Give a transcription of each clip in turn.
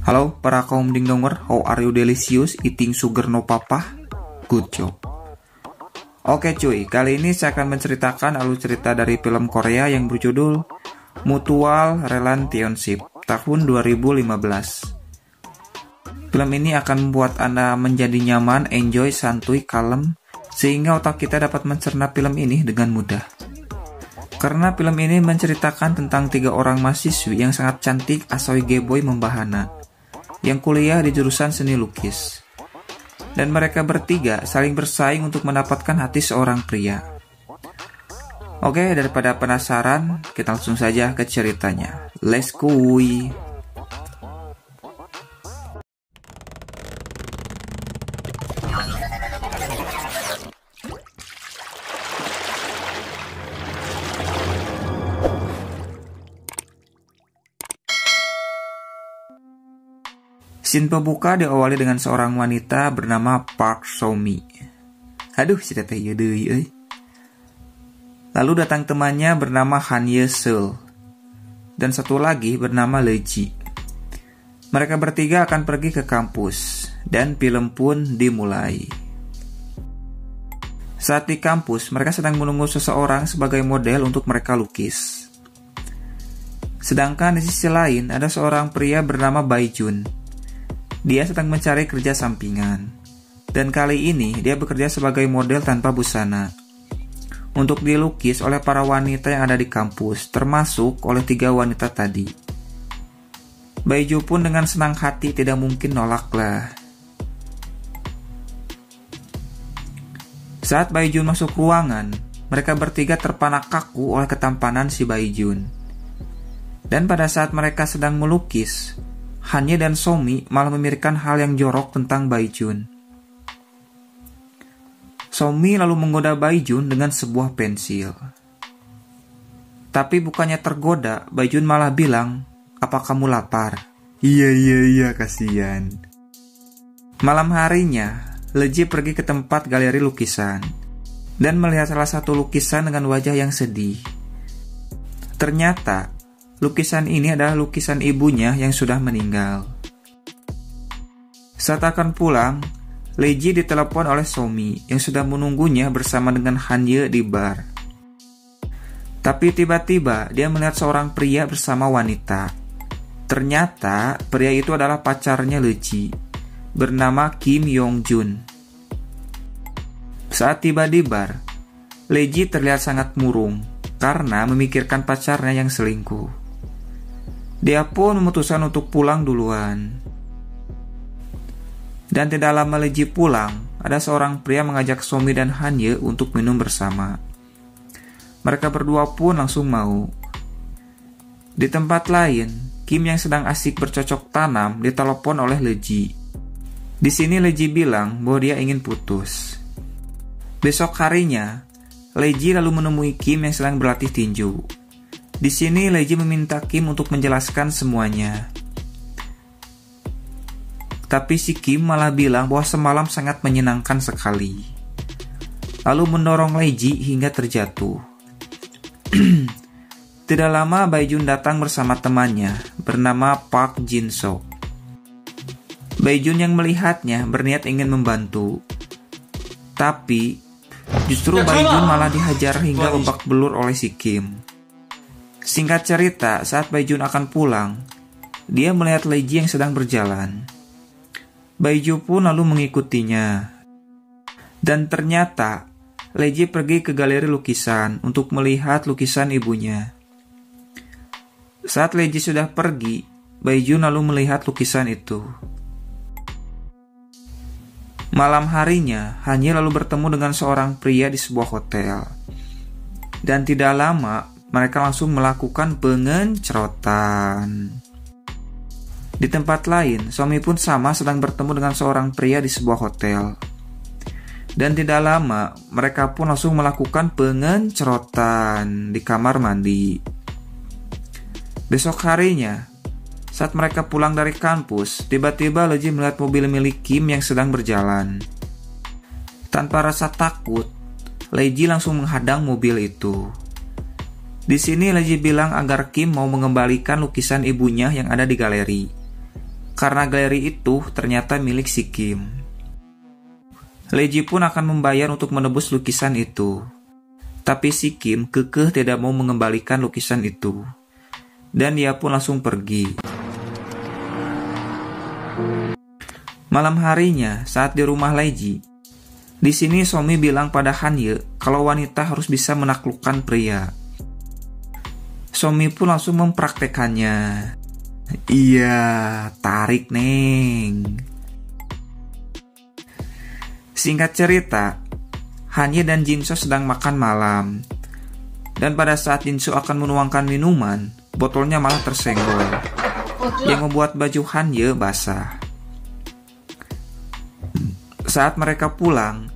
Halo para kaum dingdonger, how are you delicious eating sugar no papa? Good job. Oke cuy, kali ini saya akan menceritakan alur cerita dari film Korea yang berjudul Mutual Relationship tahun 2015. Film ini akan membuat Anda menjadi nyaman, enjoy, santuy, kalem, sehingga otak kita dapat mencerna film ini dengan mudah. Karena film ini menceritakan tentang 3 orang mahasiswi yang sangat cantik asoy geboy membahana, yang kuliah di jurusan seni lukis. Dan mereka bertiga saling bersaing untuk mendapatkan hati seorang pria. Oke, daripada penasaran, kita langsung saja ke ceritanya. Let's go! Scene pembuka diawali dengan seorang wanita bernama Park So-mi. Aduh, si teteh ieu deui euy. Lalu datang temannya bernama Han Ye-seul dan satu lagi bernama Leji. Mereka bertiga akan pergi ke kampus dan film pun dimulai. Saat di kampus, mereka sedang menunggu seseorang sebagai model untuk mereka lukis. Sedangkan di sisi lain ada seorang pria bernama Bae-jun. Dia sedang mencari kerja sampingan, dan kali ini dia bekerja sebagai model tanpa busana untuk dilukis oleh para wanita yang ada di kampus, termasuk oleh 3 wanita tadi. Bae-jun pun dengan senang hati tidak mungkin nolak lah. Saat Bae-jun masuk ruangan, mereka bertiga terpana kaku oleh ketampanan si Bae-jun. Dan pada saat mereka sedang melukis, Hanye dan So-mi malah memikirkan hal yang jorok tentang Bae-jun. So-mi lalu menggoda Bae-jun dengan sebuah pensil. Tapi bukannya tergoda, Bae-jun malah bilang, "Apa kamu lapar?" Iya, kasihan. Malam harinya, Leji pergi ke tempat galeri lukisan dan melihat salah satu lukisan dengan wajah yang sedih. Ternyata, lukisan ini adalah lukisan ibunya yang sudah meninggal. Saat akan pulang, Leji ditelepon oleh So-mi yang sudah menunggunya bersama dengan Hanye di bar. Tapi tiba-tiba dia melihat seorang pria bersama wanita. Ternyata pria itu adalah pacarnya Leji, bernama Kim Yong-jun. Saat tiba di bar, Leji terlihat sangat murung karena memikirkan pacarnya yang selingkuh. Dia pun memutuskan untuk pulang duluan. Dan tidak lama Leji pulang, ada seorang pria mengajak So-mi dan Hanye untuk minum bersama. Mereka berdua pun langsung mau. Di tempat lain, Kim yang sedang asik bercocok tanam ditelepon oleh Leji. Di sini Leji bilang bahwa dia ingin putus. Besok harinya, Leji lalu menemui Kim yang sedang berlatih tinju. Di sini Leji meminta Kim untuk menjelaskan semuanya. Tapi si Kim malah bilang bahwa semalam sangat menyenangkan sekali. Lalu mendorong Leji hingga terjatuh. Tidak lama Bae-jun datang bersama temannya bernama Park Jin-so. Bae-jun yang melihatnya berniat ingin membantu. Tapi justru Bae-jun malah dihajar hingga babak belur oleh si Kim. Singkat cerita, saat Bae-jun akan pulang, dia melihat Leji yang sedang berjalan. Bae-jun pun lalu mengikutinya. Dan ternyata, Leji pergi ke galeri lukisan untuk melihat lukisan ibunya. Saat Leji sudah pergi, Bae-jun lalu melihat lukisan itu. Malam harinya, Hanye lalu bertemu dengan seorang pria di sebuah hotel. Dan tidak lama, mereka langsung melakukan pengencrotan. Di tempat lain, So-mi pun sama sedang bertemu dengan seorang pria di sebuah hotel. Dan tidak lama, mereka pun langsung melakukan pengencrotan di kamar mandi. Besok harinya, saat mereka pulang dari kampus, tiba-tiba Leji melihat mobil milik Kim yang sedang berjalan. Tanpa rasa takut, Leji langsung menghadang mobil itu. Di sini Leji bilang agar Kim mau mengembalikan lukisan ibunya yang ada di galeri. Karena galeri itu ternyata milik si Kim. Leji pun akan membayar untuk menebus lukisan itu. Tapi si Kim kekeh tidak mau mengembalikan lukisan itu. Dan dia pun langsung pergi. Malam harinya, saat di rumah Leji, di sini Somi bilang pada Hanye kalau wanita harus bisa menaklukkan pria. Somi pun langsung mempraktekannya. Iya, tarik neng. Singkat cerita, Hanye dan Jinso sedang makan malam. Dan pada saat Jinso akan menuangkan minuman, botolnya malah tersenggol, yang membuat baju Hanye basah. Saat mereka pulang,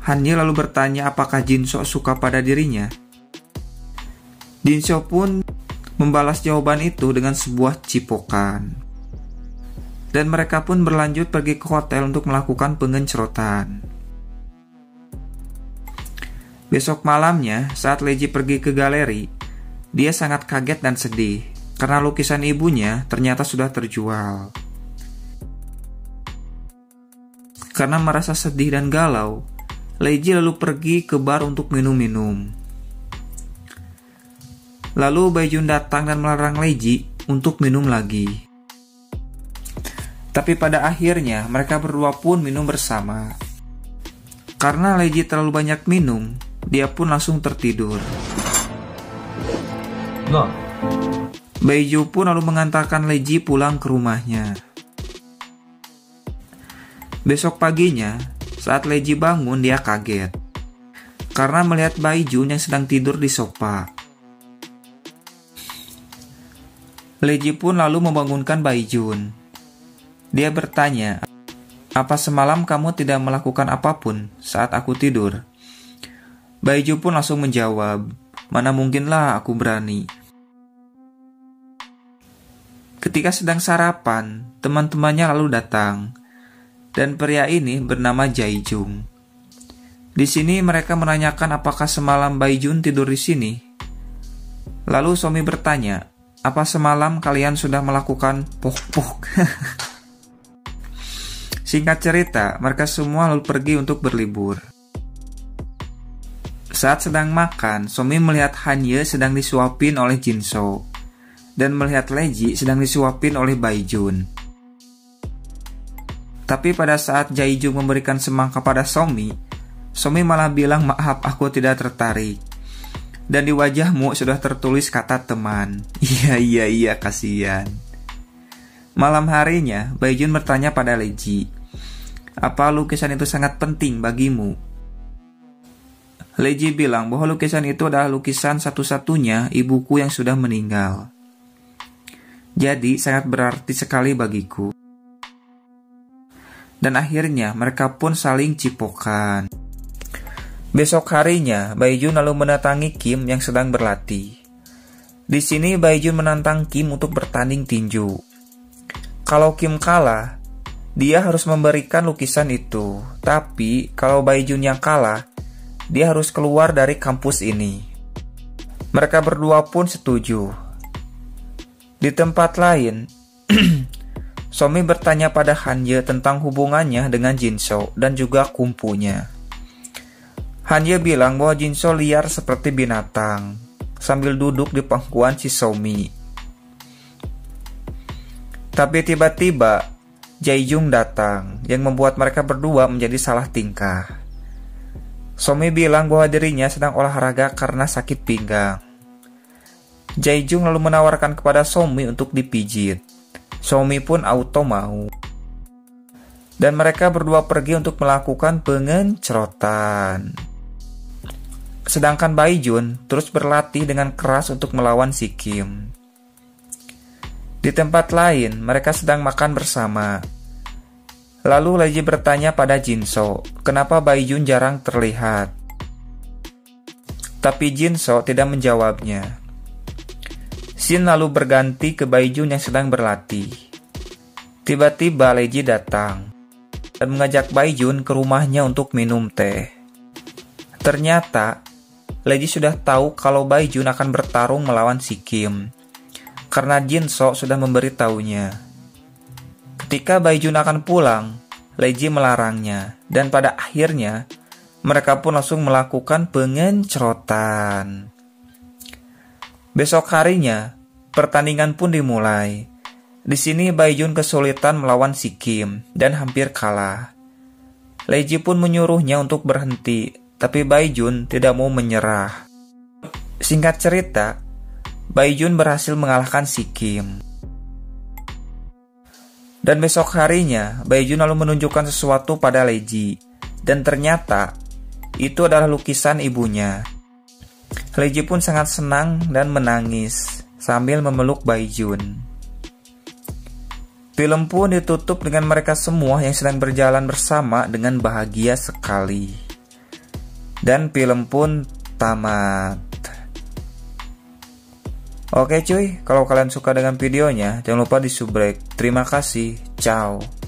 Hanye lalu bertanya apakah Jinso suka pada dirinya. Jinso pun membalas jawaban itu dengan sebuah cipokan. Dan mereka pun berlanjut pergi ke hotel untuk melakukan pengencrotan. Besok malamnya, saat Leji pergi ke galeri, dia sangat kaget dan sedih karena lukisan ibunya ternyata sudah terjual. Karena merasa sedih dan galau, Leji lalu pergi ke bar untuk minum-minum. Lalu Baijun datang dan melarang Leji untuk minum lagi. Tapi pada akhirnya mereka berdua pun minum bersama. Karena Leji terlalu banyak minum, dia pun langsung tertidur. Baiju pun lalu mengantarkan Leji pulang ke rumahnya. Besok paginya, saat Leji bangun dia kaget karena melihat Baijun yang sedang tidur di sofa. Leji pun lalu membangunkan Baijun. Dia bertanya, "Apa semalam kamu tidak melakukan apapun saat aku tidur?" Baiju pun langsung menjawab, "Mana mungkinlah aku berani." Ketika sedang sarapan, teman-temannya lalu datang. Dan pria ini bernama Jaijung. Di sini mereka menanyakan apakah semalam Baijun tidur di sini. Lalu Somi bertanya, "Apa semalam kalian sudah melakukan pok-pok?" Singkat cerita, mereka semua lalu pergi untuk berlibur. Saat sedang makan, Somi melihat Hanye sedang disuapin oleh Jinso dan melihat Leji sedang disuapin oleh Baijun. Tapi pada saat Jaijung memberikan semangka pada Somi, Somi malah bilang, "Maaf, aku tidak tertarik." Dan di wajahmu sudah tertulis kata teman. Iya, kasihan. Malam harinya, Baijun bertanya pada Leji, "Apa lukisan itu sangat penting bagimu?" Leji bilang bahwa lukisan itu adalah lukisan satu-satunya ibuku yang sudah meninggal. Jadi sangat berarti sekali bagiku. Dan akhirnya mereka pun saling cipokan. Besok harinya, Baijun lalu mendatangi Kim yang sedang berlatih. Di sini Baijun menantang Kim untuk bertanding tinju. Kalau Kim kalah, dia harus memberikan lukisan itu. Tapi kalau Baijun yang kalah, dia harus keluar dari kampus ini. Mereka berdua pun setuju. Di tempat lain, Somi bertanya pada Hanye tentang hubungannya dengan Jinso dan juga kumpunya. Hanye bilang bahwa Jinso liar seperti binatang, sambil duduk di pangkuan si Somi. Tapi tiba-tiba, Jaijung datang, yang membuat mereka berdua menjadi salah tingkah. Somi bilang bahwa dirinya sedang olahraga karena sakit pinggang. Jaijung lalu menawarkan kepada Somi untuk dipijit. Somi pun auto mau. Dan mereka berdua pergi untuk melakukan pengencrotan. Sedangkan Baijun terus berlatih dengan keras untuk melawan si Kim. Di tempat lain, mereka sedang makan bersama. Lalu Leji bertanya pada Jinso, kenapa Baijun jarang terlihat. Tapi Jinso tidak menjawabnya. Shin lalu berganti ke Baijun yang sedang berlatih. Tiba-tiba Leji datang dan mengajak Baijun ke rumahnya untuk minum teh. Ternyata Leji sudah tahu kalau Baijun akan bertarung melawan si Kim, karena Jinso sudah memberitahunya. Ketika Baijun akan pulang, Leji melarangnya, dan pada akhirnya mereka pun langsung melakukan pengencrotan. Besok harinya, pertandingan pun dimulai. Di sini Baijun kesulitan melawan si Kim dan hampir kalah. Leji pun menyuruhnya untuk berhenti, tapi Baijun tidak mau menyerah. Singkat cerita, Baijun berhasil mengalahkan si Kim. Dan besok harinya, Baijun lalu menunjukkan sesuatu pada Leji, dan ternyata itu adalah lukisan ibunya. Leji pun sangat senang dan menangis sambil memeluk Baijun. Film pun ditutup dengan mereka semua yang sedang berjalan bersama dengan bahagia sekali. Dan film pun tamat. Oke cuy, kalau kalian suka dengan videonya, jangan lupa di subrek. Terima kasih, ciao.